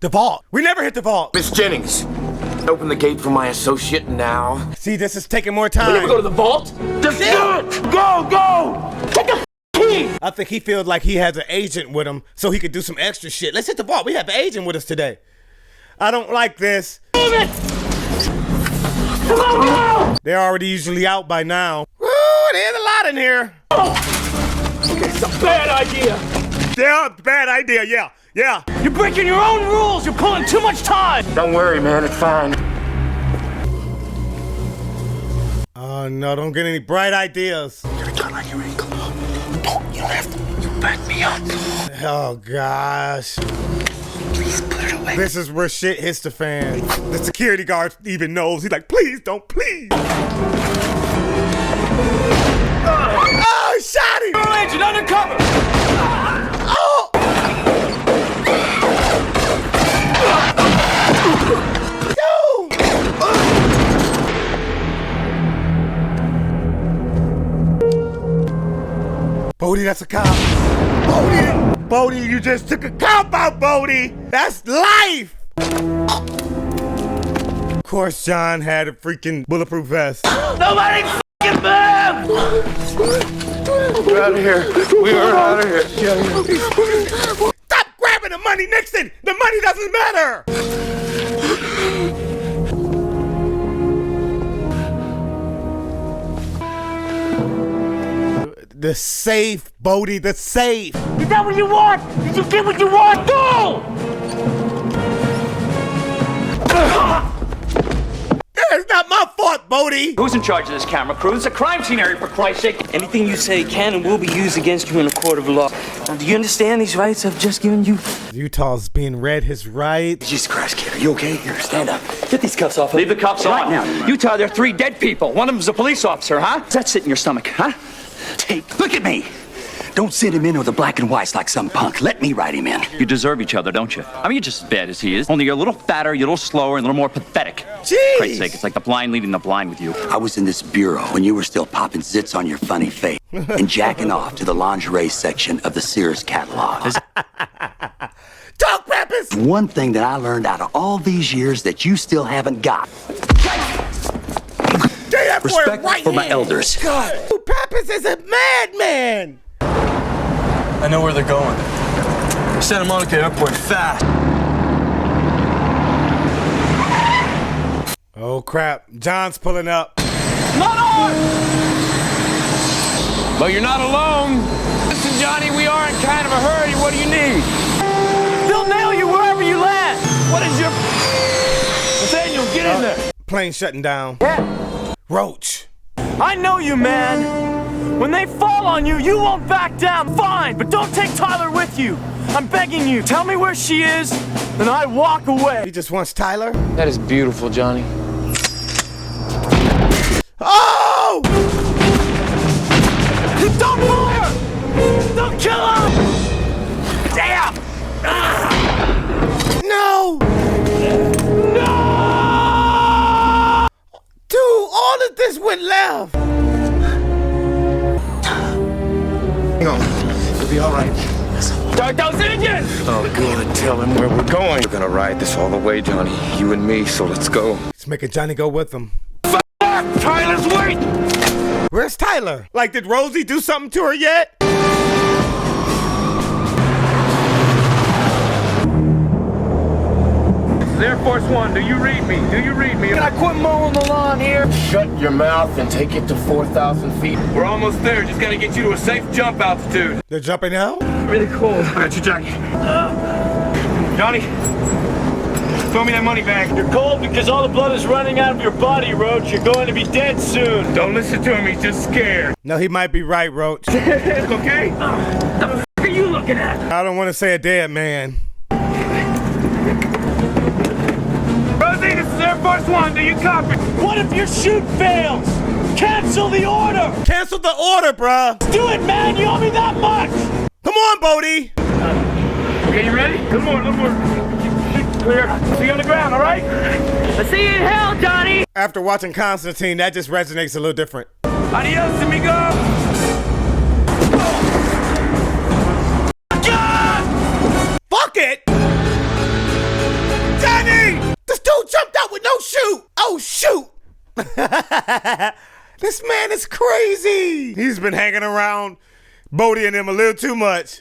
The vault. We never hit the vault. Miss Jennings, open the gate for my associate now. See, this is taking more time. We never go to the vault? Just do it! Go, go! Take the key! I think he feels like he has an agent with him so he could do some extra shit. Let's hit the vault. We have an agent with us today. I don't like this. Move it! Come on, go! They're already usually out by now. Woo, there's a lot in here. It's a bad idea. Yeah, bad idea, yeah. Yeah. You're breaking your own rules. You're pulling too much time. Don't worry, man, it's fine. Oh, no, don't get any bright ideas. You're done on your ankle. You don't have to. You back me up. Oh, gosh. Please put it away. This is where shit hits the fan. The security guard even knows. He's like, please don't, please. Oh, he shot him. Girl agent, undercover. Oh. Bodie, that's a cop. Bodie, you just took a cop out, Bodie. That's life. Of course, John had a freaking bulletproof vest. Nobody f***ing move! We're out of here. We are out of here. Stop grabbing the money, Nixon. The money doesn't matter. The safe, Bodie, the safe. Is that what you want? Did you get what you want? Go! It's not my fault, Bodie. Who's in charge of this camera crew? It's a crime scene area, for Christ's sake. Anything you say can and will be used against you in a court of law. Now, do you understand these rights I've just given you? Utah's being read his rights. Jesus Christ, kid, are you okay? Here, stand up. Get these cuffs off. Leave the cuffs right on. now. Utah, there are 3 dead people. One of them's a police officer, huh? Does that sit in your stomach, huh? Hey, look at me. Don't send him in with the black and whites like some punk. Let me write him in. You deserve each other, don't you? I mean, you're just as bad as he is. Only you're a little fatter, you're a little slower, and a little more pathetic. Jeez. For Christ's sake, it's like the blind leading the blind with you. I was in this bureau when you were still popping zits on your funny face and jacking off to the lingerie section of the Sears catalog. Talk, Peppers! One thing that I learned out of all these years that you still haven't got. Respect for my elders. God, Peppers is a madman. I know where they're going. Santa Monica Airport, fast. Oh, crap. John's pulling up. Not on! But you're not alone. Listen, Johnny, we are in kind of a hurry. What do you need? They'll nail you wherever you land. What is your... Nathaniel, get in there. Plane shutting down. Yeah. Roach. I know you, man. When they fall on you, you won't back down. Fine, but don't take Tyler with you. I'm begging you. Tell me where she is, and I walk away. He just wants Tyler? That is beautiful, Johnny. Oh! Don't fire! Don't kill him! Damn! No! No! Dude, all of this went left. Hang on. You'll be all right. Start those engines! Oh, good. Tell him where we're going. We're gonna ride this all the way, Johnny. You and me, so let's go. Let's make Johnny go with him. Tyler's waiting! Where's Tyler? Like, did Rosie do something to her yet? Air Force One, do you read me? Do you read me? Can I quit mowing the lawn here? Shut your mouth and take it to 4,000 feet. We're almost there. Just gotta get you to a safe jump altitude. They're jumping out? Really cold. I got your jacket. Johnny, throw me that money bag. You're cold because all the blood is running out of your body, Roach. You're going to be dead soon. Don't listen to him. He's just scared. No, he might be right, Roach. Okay? The f*** are you looking at? I don't want to say a dead man. Rosie, this is Air Force One. Do you copy? What if your chute fails? Cancel the order! Cancel the order, bruh. Do it, man! You owe me that much! Come on, Bodie. Okay, you ready? Little more. Clear. See you on the ground, all right? I'll see you in hell, Johnny! After watching Constantine, that just resonates a little different. Adios, amigo! Fuck it! Johnny! This dude jumped out with no chute! Oh, shoot! This man is crazy! He's been hanging around Bodie and him a little too much.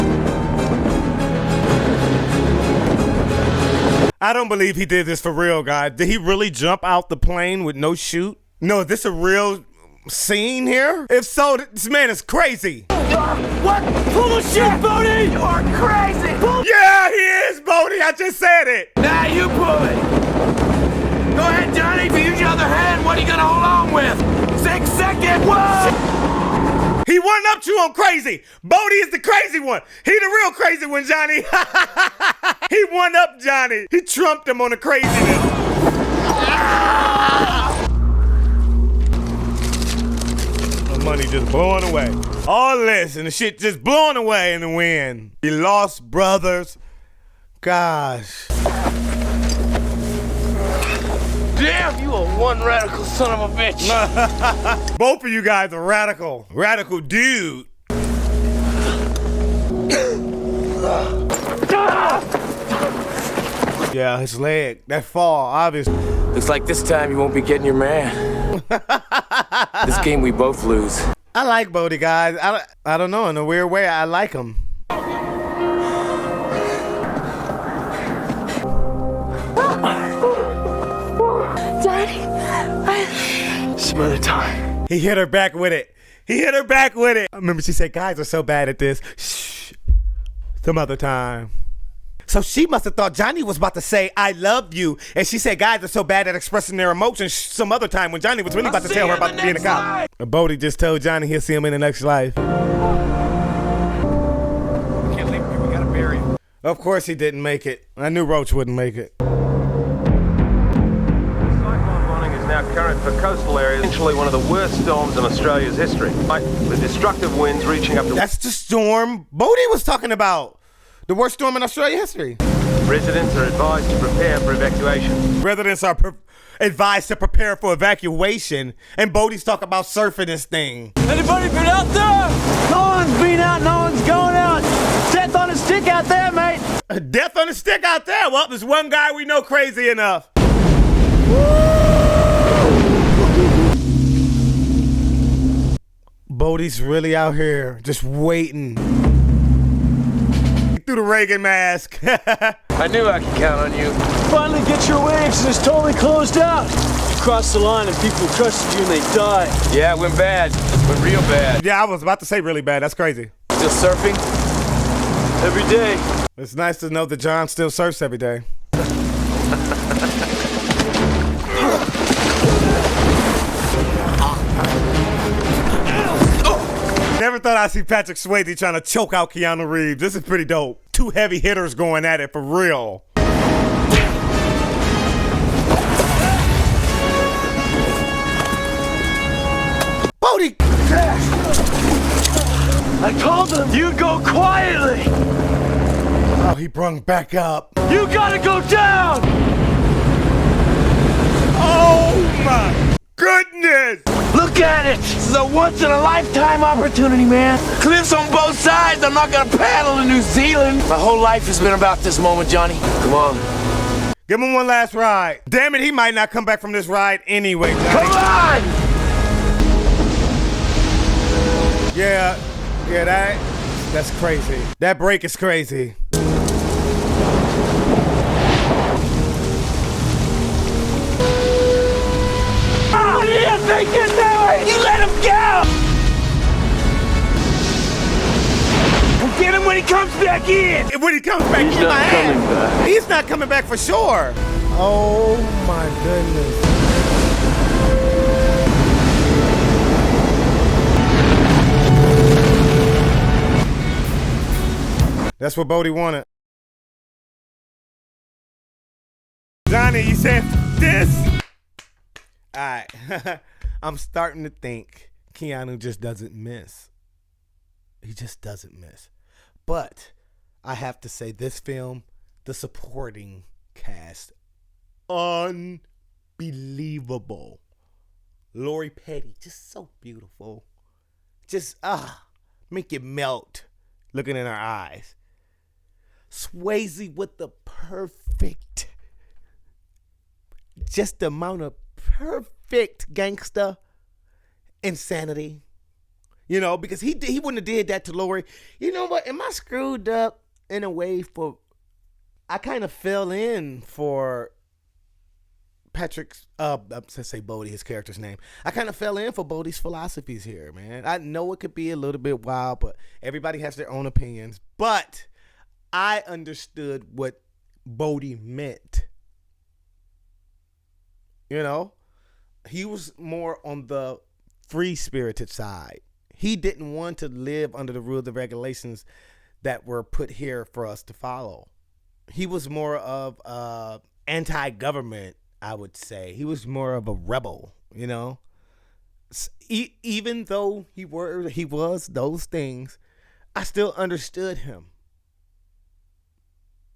I don't believe he did this for real, guys. Did he really jump out the plane with no chute? No, is this a real scene here? If so, this man is crazy. What? Pull the chute, Bodie! You are crazy! Yeah, he is, Bodie! I just said it! Now you pull it! Go ahead, Johnny. If you use your other hand, what are you gonna hold on with? 6 seconds! Whoa! He went up to him crazy. Bodie is the crazy one. He the real crazy one, Johnny. He won up Johnny. He trumped him on the craziness. The money just blowing away. All this and the shit just blowing away in the wind. He lost brothers. Gosh. Damn, you a one radical son of a bitch. Both of you guys are radical. Radical dude. Yeah, his leg. That fall, obviously. Looks like this time you won't be getting your man. This game we both lose. I like Bodie, guys. I don't know. In a weird way, I like him. Some other time. He hit her back with it. I remember she said, guys are so bad at this. Shh. Some other time. So she must have thought Johnny was about to say, I love you. And she said, guys are so bad at expressing their emotions some other time when Johnny was really about to tell her about being a cop. Bodie just told Johnny he'll see him in the next life. Can't leave him. We gotta bury him. Of course he didn't make it. I knew Roach wouldn't make it. Now current for coastal areas, essentially one of the worst storms in Australia's history, with destructive winds reaching up to... That's the storm Bodie was talking about. The worst storm in Australia history. Residents are advised to prepare for evacuation. Residents are advised to prepare for evacuation, and Bodie's talking about surfing this thing. Anybody been out there? No one's been out, no one's going out. Death on a stick out there, mate. Death on a stick out there? Well, there's one guy we know crazy enough. Bodie's really out here just waiting. Through the Reagan mask. I knew I could count on you. Finally get your waves and it's totally closed out. You crossed the line and people trusted you and they died. Yeah, it went bad. It went real bad. Yeah, I was about to say really bad. That's crazy. Still surfing? Every day. It's nice to know that John still surfs every day. Never thought I'd see Patrick Swayze trying to choke out Keanu Reeves. This is pretty dope. Two heavy hitters going at it for real. Bodie! I told them you go quietly. Oh, he brung back up. You gotta go down. Oh my goodness! Look at it! This is a once-in-a-lifetime opportunity, man. Cliffs on both sides. I'm not gonna paddle to New Zealand. My whole life has been about this moment, Johnny. Come on. Give him one last ride. Damn it, he might not come back from this ride anyway, Johnny. Come on! Yeah, that's crazy. That break is crazy. What do you think you're doing? You let him go! We'll get him when he comes back in! When he comes back in my ass. He's not coming back for sure. Oh my goodness. That's what Bodie wanted. Johnny, you said this? Alright. I'm starting to think Keanu just doesn't miss. He just doesn't miss. But I have to say this film, the supporting cast, unbelievable. Lori Petty, just so beautiful. Just, make you melt looking in her eyes. Swayze with the perfect, just the amount of perfect gangster insanity. You know, because he wouldn't have did that to Lori. You know what? Am I screwed up in a way for, I kind of fell in for Patrick's, let's say Bodie, his character's name. I kind of fell in for Bodie's philosophies here, man. I know it could be a little bit wild, but everybody has their own opinions. But I understood what Bodie meant. You know, he was more on the free-spirited side. He didn't want to live under the rules and regulations that were put here for us to follow. He was more of anti-government, I would say. He was more of a rebel, you know. Even though he was those things, I still understood him.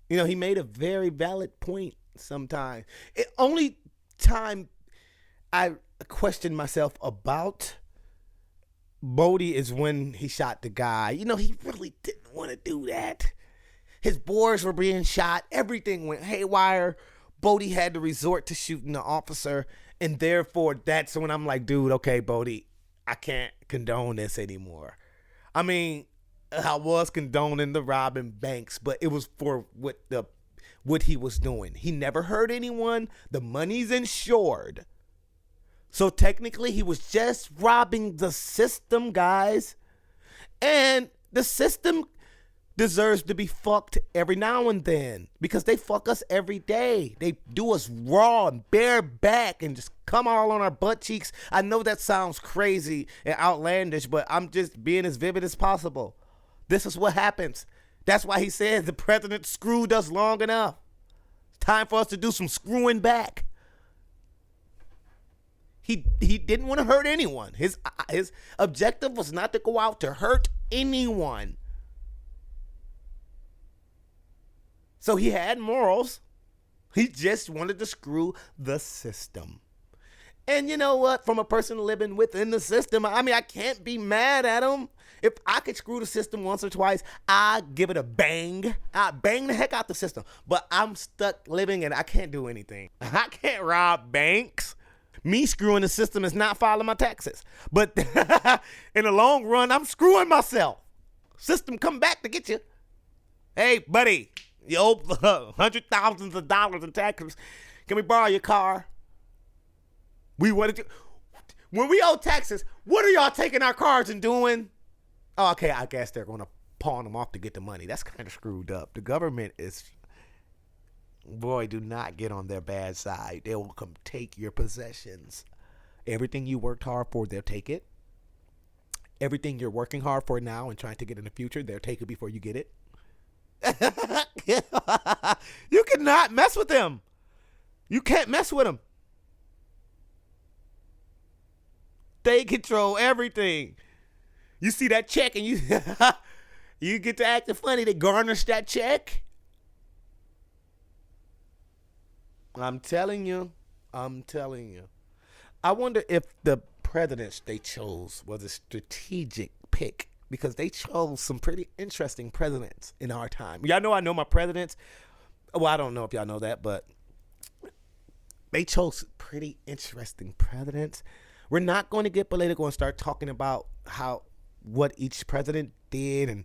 You know, he made a very valid point sometimes. Only time I questioned myself about Bodie is when he shot the guy. You know, he really didn't want to do that. His boys were being shot. Everything went haywire. Bodie had to resort to shooting the officer. And therefore, that's when I'm like, dude, okay, Bodie, I can't condone this anymore. I mean, I was condoning the robbing banks, but it was for what he was doing. He never hurt anyone. The money's insured. So technically, he was just robbing the system, guys. And the system deserves to be fucked every now and then because they fuck us every day. They do us raw and bare back and just come all on our butt cheeks. I know that sounds crazy and outlandish, but I'm just being as vivid as possible. This is what happens. That's why he said the president screwed us long enough. It's time for us to do some screwing back. He didn't want to hurt anyone. His objective was not to go out to hurt anyone. So he had morals. He just wanted to screw the system. And you know what? From a person living within the system, I mean, I can't be mad at him. If I could screw the system once or twice, I'd give it a bang. I'd bang the heck out the system. But I'm stuck living and I can't do anything. I can't rob banks. Me screwing the system is not filing my taxes. But in the long run, I'm screwing myself. System come back to get you. Hey, buddy. You owe hundred thousands of dollars in taxes. Can we borrow your car? We wanted to. When we owe taxes, what are y'all taking our cars and doing? Oh, okay, I guess they're going to pawn them off to get the money. That's kind of screwed up. The government is, boy, do not get on their bad side. They will come take your possessions. Everything you worked hard for, they'll take it. Everything you're working hard for now and trying to get in the future, they'll take it before you get it. You cannot mess with them. You can't mess with them. They control everything. You see that check and you you get to acting funny. They garnish that check. I'm telling you. I wonder if the presidents they chose was a strategic pick, because they chose some pretty interesting presidents in our time. Y'all know I know my presidents. Well, I don't know if y'all know that, but they chose pretty interesting presidents. We're not going to get political and start talking about what each president did and,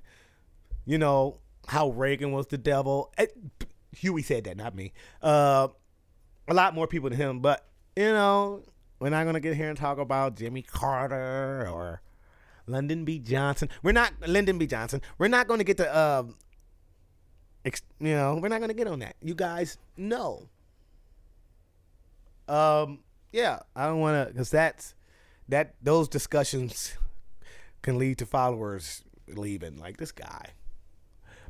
you know, how Reagan was the devil. Huey said that, not me. A lot more people than him, but, you know, we're not going to get here and talk about Jimmy Carter or Lyndon B. Johnson. We're not going to get to, we're not going to get on that. You guys know. Yeah, I don't want to, because those discussions can lead to followers leaving, like this guy.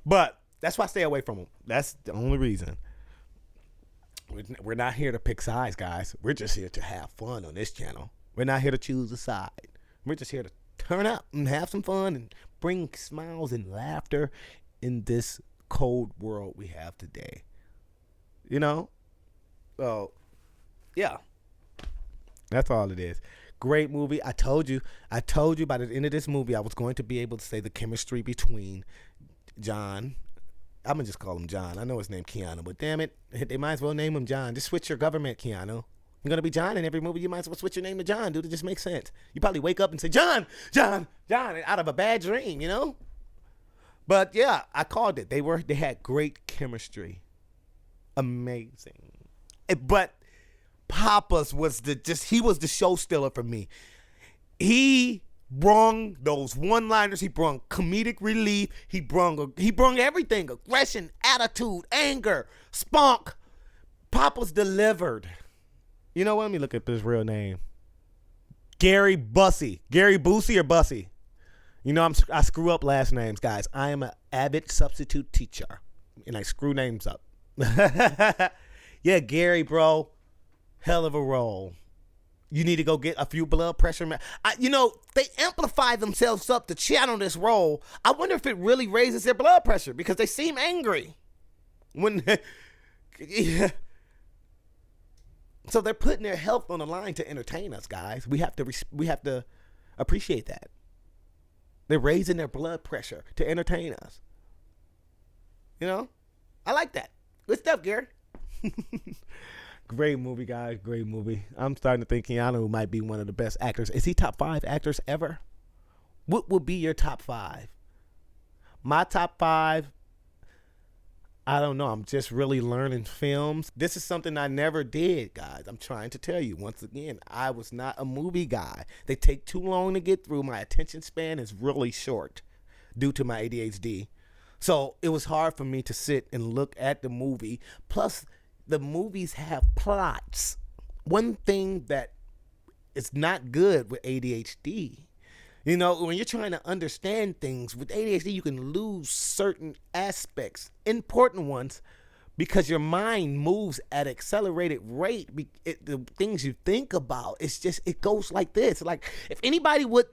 But that's why I stay away from him. That's the only reason. We're not here to pick sides, guys. We're just here to have fun on this channel. We're not here to choose a side. We're just here to turn up and have some fun and bring smiles and laughter in this cold world we have today. You know? So, yeah. That's all it is. Great movie. I told you by the end of this movie I was going to be able to say the chemistry between John. I'm going to just call him John. I know his name Keanu, but damn it, they might as well name him John. Just switch your government, Keanu. You're going to be John in every movie. You might as well switch your name to John, dude. It just makes sense. You probably wake up and say, John, out of a bad dream, you know? But yeah, I called it. They had great chemistry. Amazing. But Papas was he was the show stealer for me. He brung those one-liners. He brung comedic relief. He brung everything: aggression, attitude, anger, spunk. Papas delivered. You know what? Let me look at his real name. Gary Busey. Gary Busey or Busey? You know, I screw up last names, guys. I am an avid substitute teacher, and I screw names up. Yeah, Gary, bro. Hell of a role. You need to go get a few blood pressure. They amplify themselves up to channel this role. I wonder if it really raises their blood pressure because they seem angry. So they're putting their health on the line to entertain us, guys. We have to appreciate that. They're raising their blood pressure to entertain us. You know? I like that. Good stuff, Gary. Great movie, guys. Great movie. I'm starting to think Keanu might be one of the best actors. Is he top 5 actors ever? What would be your top 5? My top 5, I don't know. I'm just really learning films. This is something I never did, guys. I'm trying to tell you. Once again, I was not a movie guy. They take too long to get through. My attention span is really short due to my ADHD. So it was hard for me to sit and look at the movie. Plus, the movies have plots. One thing that is not good with ADHD, you know, when you're trying to understand things with ADHD, you can lose certain aspects, important ones, because your mind moves at an accelerated rate. The things you think about, it goes like this. Like, if anybody with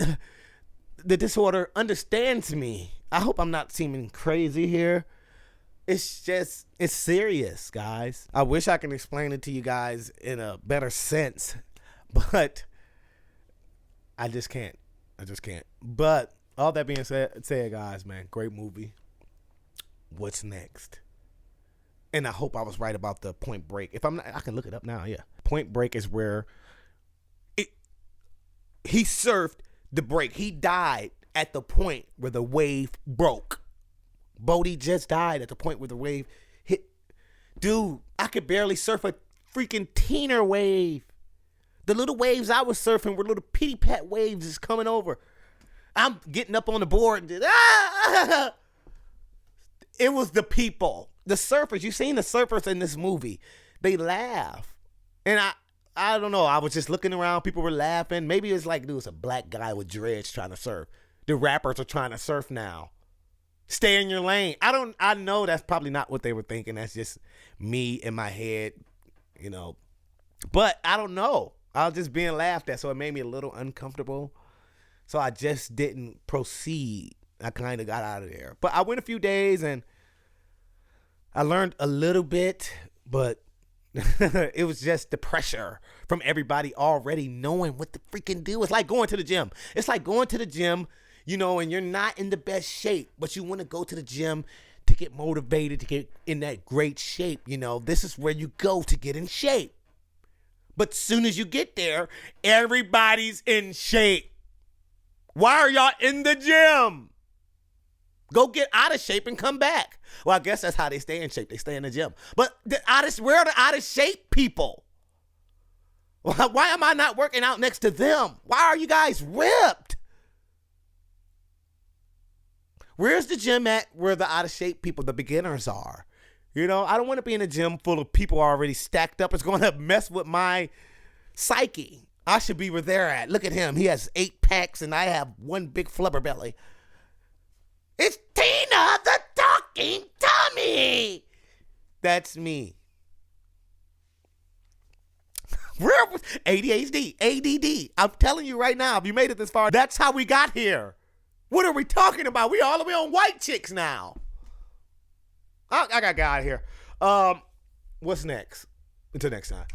the disorder understands me, I hope I'm not seeming crazy here. It's serious, guys. I wish I could explain it to you guys in a better sense, but I just can't. But all that being said, guys, man, great movie. What's next? And I hope I was right about the Point Break. If I'm not, I can look it up now. Yeah, Point Break is where he surfed the break. He died at the point where the wave broke. Bodie just died at the point where the wave, Dude, I could barely surf a freaking teener wave. The little waves I was surfing were little pitty pat waves just coming over. I'm getting up on the board and just, It was the people. The surfers. You seen the surfers in this movie. They laugh. And I don't know. I was just looking around. People were laughing. Maybe it's like, dude, it's a black guy with dreads trying to surf. The rappers are trying to surf now. Stay in your lane. I know that's probably not what they were thinking. That's just me in my head, you know. But I don't know. I was just being laughed at, so it made me a little uncomfortable. So I just didn't proceed. I kind of got out of there. But I went a few days and I learned a little bit, but it was just the pressure from everybody already knowing what to freaking do. It's like going to the gym. It's like going to the gym, you know, and you're not in the best shape, but you want to go to the gym to get motivated, to get in that great shape. You know, this is where you go to get in shape. But soon as you get there, everybody's in shape. Why are y'all in the gym? Go get out of shape and come back. Well, I guess that's how they stay in shape. They stay in the gym. But where are the out of shape people? Why am I not working out next to them? Why are you guys ripped? Where's the gym at where the out of shape people, the beginners are? You know, I don't want to be in a gym full of people already stacked up. It's going to mess with my psyche. I should be where they're at. Look at him. He has 8 packs and I have one big flubber belly. It's Tina, the talking Tommy. That's me. Where was ADHD, ADD? I'm telling you right now, if you made it this far, that's how we got here. What are we talking about? We all the way on white chicks now. I gotta get out of here. What's next? Until next time.